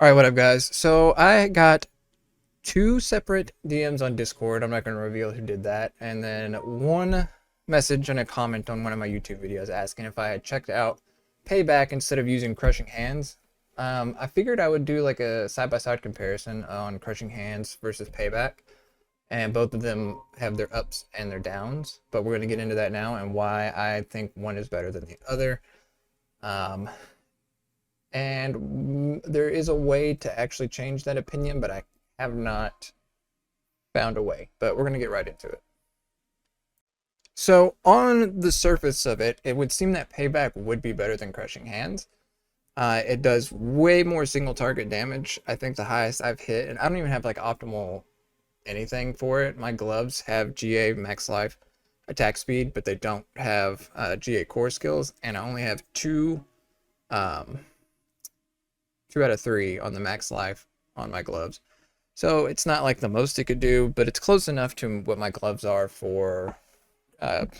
All right, what up, guys? So I got two separate DMs on Discord. I'm not going to reveal who did that. And then one message and a comment on one of my YouTube videos asking if I had checked out Payback instead of using Crushing Hands. I figured I would do like a side-by-side comparison on Crushing Hands versus Payback. And both of them have their ups and their downs. But we're going to get into that now and why I think one is better than the other. And there is a way to actually change that opinion, but I have not found a way. But we're going to get right into it. So on the surface of it, it would seem that Payback would be better than Crushing Hands. It does way more single target damage. I think the highest I've hit, and I don't even have like optimal anything for it. My gloves have GA max life attack speed, but they don't have GA core skills, and I only have two out of 3 on the max life on my gloves. So it's not like the most it could do, but it's close enough to what my gloves are for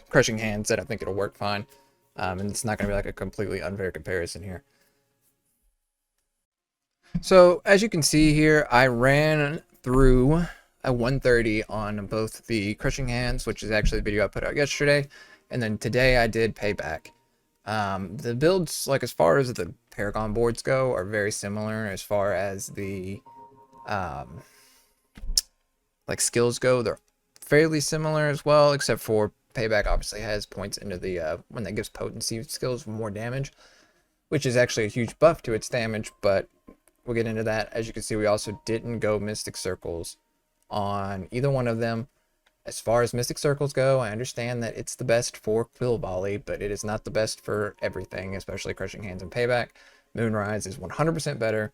Crushing Hands that I think it'll work fine. And it's not going to be like a completely unfair comparison here. So as you can see here, I ran through a 130 on both the Crushing Hands, which is actually the video I put out yesterday, and then today I did Payback. The builds, like as far as the Paragon boards go, are very similar. As far as the like skills go, they're fairly similar as well, except for Payback obviously has points into the when that gives potency skills more damage, which is actually a huge buff to its damage, but we'll get into that. As you can see, we also didn't go Mystic Circles on either one of them. As far as Mystic Circles go, I understand that it's the best for Quill Volley, but it is not the best for everything, especially Crushing Hands and Payback. Moonrise is 100% better,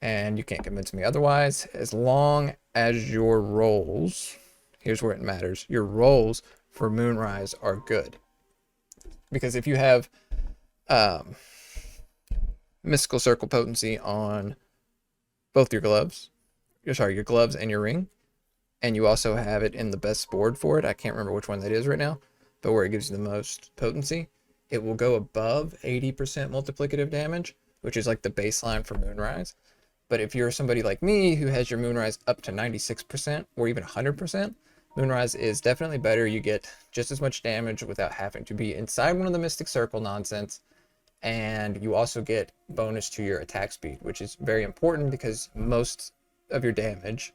and you can't convince me otherwise. As long as your rolls, here's where it matters, your rolls for Moonrise are good. Because if you have Mystical Circle potency on both your gloves, your gloves and your ring, and you also have it in the best board for it, I can't remember which one that is right now, but where it gives you the most potency, it will go above 80% multiplicative damage, which is like the baseline for Moonrise. But if you're somebody like me who has your Moonrise up to 96% or even 100%, Moonrise is definitely better. You get just as much damage without having to be inside one of the Mystic Circle nonsense, and you also get bonus to your attack speed, which is very important because most of your damage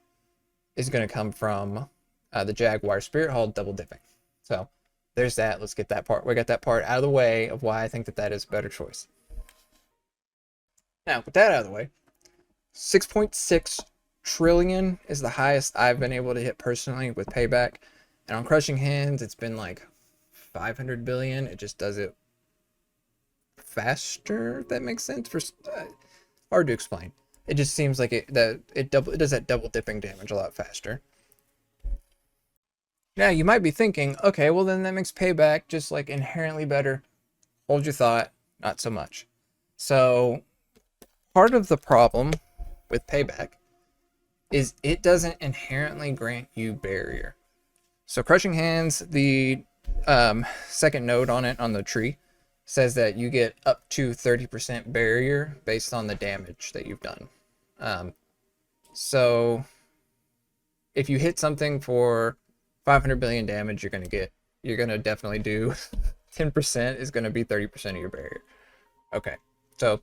is going to come from the Jaguar Spirit Hall double dipping. So there's that. Let's get that part. We got that part out of the way of why I think that that is a better choice. Now, with that out of the way, 6.6 trillion is the highest I've been able to hit personally with Payback. And on Crushing Hands, it's been like 500 billion. It just does it faster, if that makes sense. Hard to explain. It just seems like it does that double dipping damage a lot faster. Now you might be thinking, okay, well then that makes Payback just like inherently better. Hold your thought, not so much. So part of the problem with Payback is it doesn't inherently grant you barrier. So Crushing Hands, the second node on it on the tree, says that you get up to 30% barrier based on the damage that you've done. So if you hit something for 500 billion damage, you're gonna definitely do 10% is gonna be 30% of your barrier. Okay, so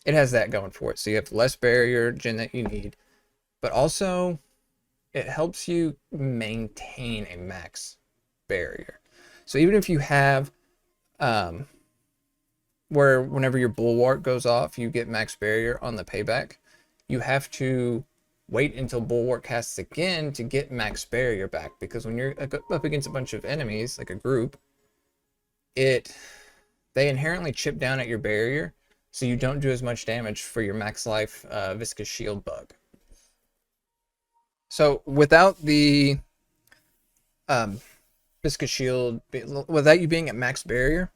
it has that going for it. So you have less barrier gen that you need, but also it helps you maintain a max barrier. So even if you have where whenever your bulwark goes off, you get max barrier on the Payback, you have to wait until bulwark casts again to get max barrier back, because when you're up against a bunch of enemies, like a group, they inherently chip down at your barrier, so you don't do as much damage for your max life viscous shield bug. So without the viscous shield, without you being at max barrier,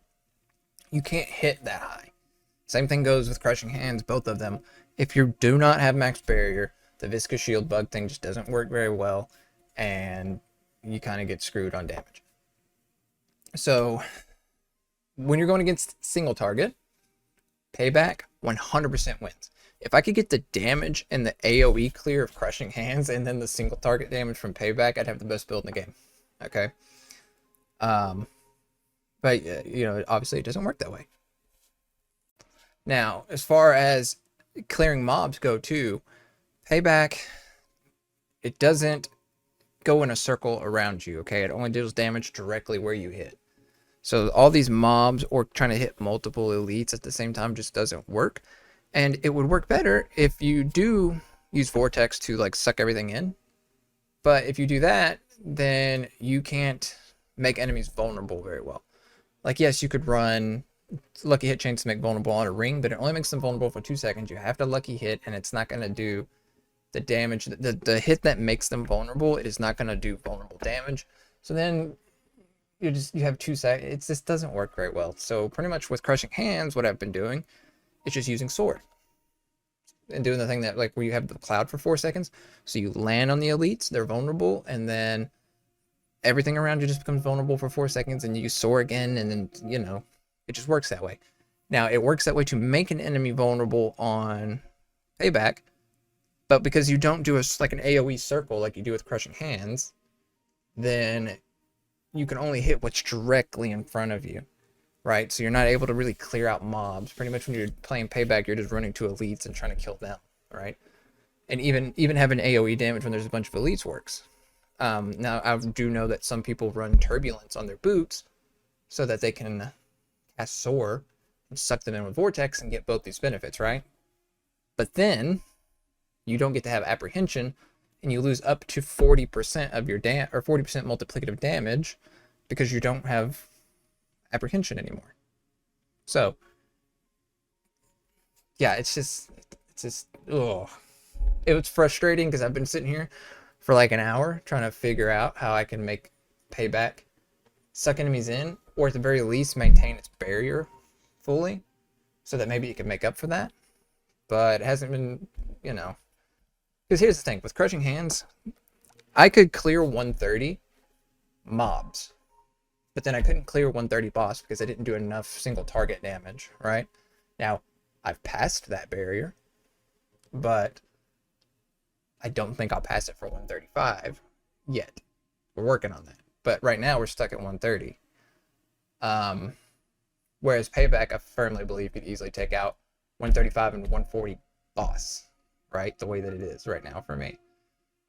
you can't hit that high. Same thing goes with Crushing Hands, both of them. If you do not have max barrier, the viscous shield bug thing just doesn't work very well, and you kind of get screwed on damage. So when you're going against single target, Payback 100% wins. If I could get the damage and the AoE clear of Crushing Hands and then the single target damage from Payback, I'd have the best build in the game. Okay. But you know, obviously it doesn't work that way. Now, as far as clearing mobs go too, Payback, it doesn't go in a circle around you, okay? It only deals damage directly where you hit. So all these mobs or trying to hit multiple elites at the same time just doesn't work. And it would work better if you do use Vortex to like suck everything in. But if you do that, then you can't make enemies vulnerable very well. Like, yes, you could run lucky hit chains to make vulnerable on a ring, but it only makes them vulnerable for 2 seconds. You have to lucky hit, and it's not going to do the damage. The hit that makes them vulnerable, it is not going to do vulnerable damage. So then you have 2 seconds. It just doesn't work very well. So pretty much with Crushing Hands, what I've been doing is just using Sword and doing the thing that, like, where you have the cloud for 4 seconds. So you land on the elites, they're vulnerable, and then everything around you just becomes vulnerable for 4 seconds, and you soar again, and then, you know, it just works that way. Now, it works that way to make an enemy vulnerable on Payback, but because you don't do like an AoE circle like you do with Crushing Hands, then you can only hit what's directly in front of you, right? So you're not able to really clear out mobs. Pretty much when you're playing Payback, you're just running to elites and trying to kill them, right? And even having AoE damage when there's a bunch of elites works. Now, I do know that some people run Turbulence on their boots so that they can cast Soar and suck them in with Vortex and get both these benefits, right? But then you don't get to have Apprehension, and you lose up to 40% of your 40% multiplicative damage because you don't have Apprehension anymore. So yeah, it's just ugh. It was frustrating because I've been sitting here for like an hour trying to figure out how I can make Payback suck enemies in, or at the very least maintain its barrier fully, so that maybe it can make up for that. But it hasn't been, you know. Because here's the thing, with Crushing Hands, I could clear 130 mobs, but then I couldn't clear 130 boss because I didn't do enough single target damage, right? Now, I've passed that barrier, but I don't think I'll pass it for 135 yet. We're working on that. But right now we're stuck at 130. Whereas Payback, I firmly believe, could easily take out 135 and 140 boss, right? The way that it is right now for me.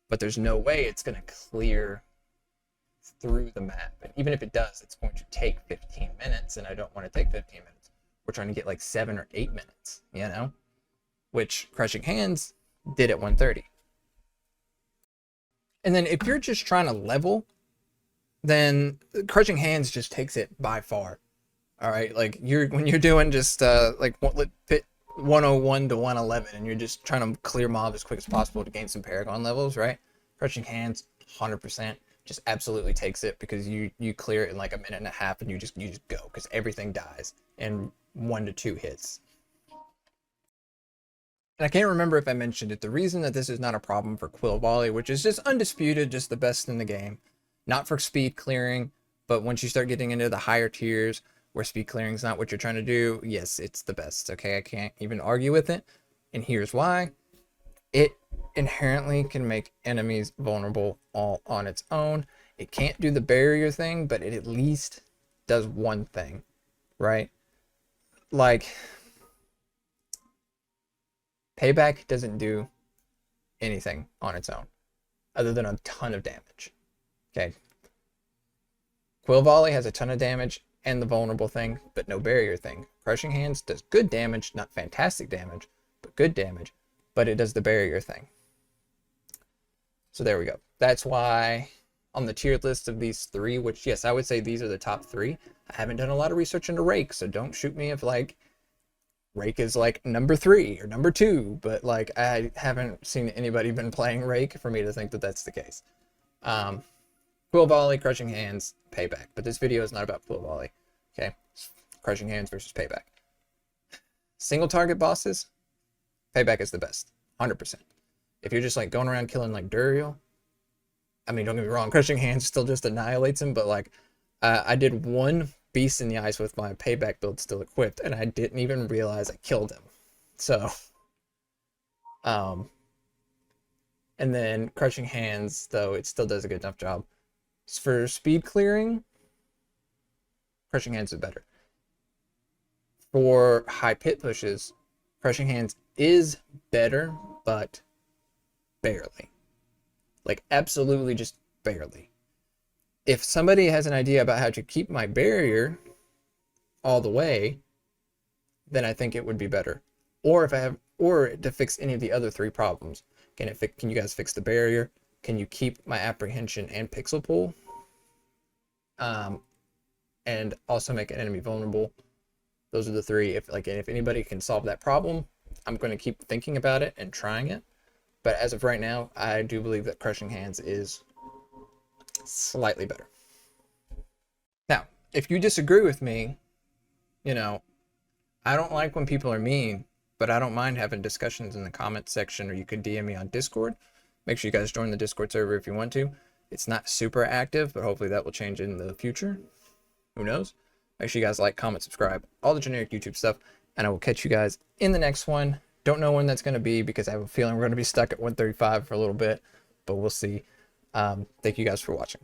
But there's no way it's going to clear through the map. And even if it does, it's going to take 15 minutes, and I don't want to take 15 minutes. We're trying to get like 7 or 8 minutes, you know? Which Crushing Hands did at 130. And then if you're just trying to level, then Crushing Hands just takes it by far. All right, like when you're doing just like pit 101 to 111, and you're just trying to clear mob as quick as possible to gain some Paragon levels, right? Crushing Hands, 100%, just absolutely takes it because you clear it in like a minute and a half, and you just go because everything dies in 1 to 2 hits. And I can't remember if I mentioned it, the reason that this is not a problem for Quill Volley, which is just undisputed, just the best in the game, not for speed clearing, but once you start getting into the higher tiers where speed clearing is not what you're trying to do, yes, it's the best, okay? I can't even argue with it, and here's why. It inherently can make enemies vulnerable all on its own. It can't do the barrier thing, but it at least does one thing, right? Like, Payback doesn't do anything on its own other than a ton of damage. Okay. Quill Volley has a ton of damage and the vulnerable thing, but no barrier thing. Crushing Hands does good damage, not fantastic damage, but good damage, but it does the barrier thing. So there we go. That's why on the tiered list of these 3, which yes, I would say these are the top 3. I haven't done a lot of research into Rake, so don't shoot me if like Rake is like number 3 or number 2, but like I haven't seen anybody been playing Rake for me to think that that's the case. Quill Volley, Crushing Hands, Payback. But this video is not about Quill Volley. Okay? It's Crushing Hands versus Payback. Single target bosses, Payback is the best. 100%. If you're just like going around killing like Duriel, I mean, don't get me wrong, Crushing Hands still just annihilates him, but like I did 1 Beast in the Ice with my Payback build still equipped, and I didn't even realize I killed him. So Um, and then Crushing Hands, though, it still does a good enough job. For speed clearing, Crushing Hands is better. For high pit pushes, Crushing Hands is better, but barely. Like, absolutely just barely. If somebody has an idea about how to keep my barrier all the way, then I think it would be better. Or if I have, or to fix any of the other three problems. Can you guys fix the barrier? Can you keep my apprehension and pixel pull? And also make an enemy vulnerable. Those are the three. If anybody can solve that problem, I'm going to keep thinking about it and trying it. But as of right now, I do believe that Crushing Hands is slightly better. Now, if you disagree with me, I don't like when people are mean, but I don't mind having discussions in the comments section, or you could DM me on Discord. Make sure you guys join the Discord server if you want to. It's not super active, but hopefully that will change in the future. Who knows? Make sure you guys like, comment, subscribe, all the generic YouTube stuff, and I will catch you guys in the next one. Don't know when that's going to be because I have a feeling we're going to be stuck at 135 for a little bit, but we'll see. Thank you guys for watching.